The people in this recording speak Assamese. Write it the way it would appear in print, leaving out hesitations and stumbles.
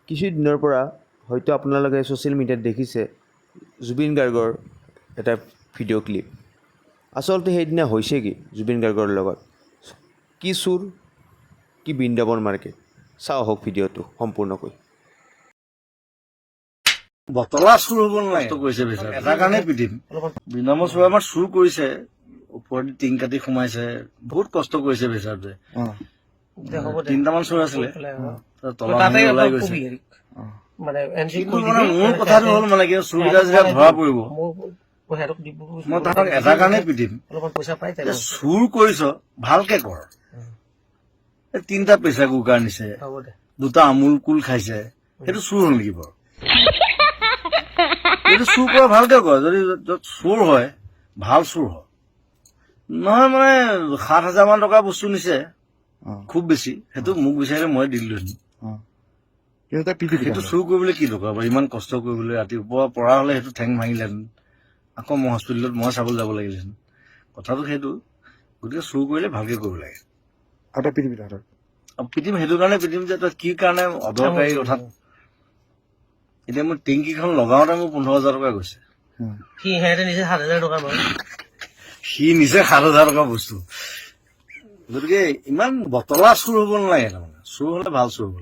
কিছুদিনৰ পৰা হয়তো আপোনালোকে ছ'চিয়েল মিডিয়াত দেখিছে জুবিন গাৰ্গৰ এটা ভিডিঅ' ক্লিপ। আচলতে সেইদিনা হৈছে কি জুবিন গাৰ্গৰ লগত, কি চুৰ কি বৃন্দাবন মাৰ্কেট, চাওঁ আহক ভিডিঅ'টো সম্পূৰ্ণকৈ। বটলা চুৰ হ'ব নালাগে কৰিছে বিচাৰ এটা কাৰণে পিটিম। বৃন্দাবন চুৰ আমাৰ চুৰ কৰিছে, ওপৰত টিং কাটি সোমাইছে, বহুত কষ্ট কৰিছে বিচাৰটোৱে। 3টামান চুৰ আছিলে, তলা ওলাই গৈছে। মোৰ কথাটো হ'ল মানে কি চুৰকেইটা যেতিয়া ধৰা পৰিব মই তাহাঁতক এটা কাৰণে পিটিম, চুৰ কৰিছ ভালকে কৰ। 3টা প্ৰেচাৰ কুকাৰ নিছে, 2টা আমুল কুল খাইছে, সেইটো চুৰ হ'ল নেকি বাৰু? যদি চুৰ কৰা ভালকে কৰ, যদি চুৰ হয় ভাল চুৰ হয় নহয়। মানে 7,000 মান টকা বস্তু নিছে খুব বেছি, সেইটো মোক বিচাৰিলে মই দি দিলোহেঁতেন। সেইটো চুৰ কৰিবলৈ কি দৰকাৰ বাৰু, ইমান কষ্ট কৰিবলৈ ৰাতিপুৱা পৰা হলে সেইটো ঠেং ভাঙিলেহেঁতেন, আকৌ মই হস্পিটেলত মই চাবলৈ যাব লাগিলেহেঁতেন। কথাটো সেইটো, গতিকে চুৰ কৰিলে ভালকে কৰিব লাগে। পিটিম সেইটো কাৰণে পিটিম যে তই কি কাৰণে অদৰকাৰী কথাত। এতিয়া মোৰ টেংকিখন লগাওতে মোৰ 15,000 টকা গৈছে, সি নিছে 7,000 টকা বস্তু। গতিকে ইমান বটলা চুৰ হ'ব নালাগে, তাৰমানে চুৰ হলে ভাল চুৰ হ'ব।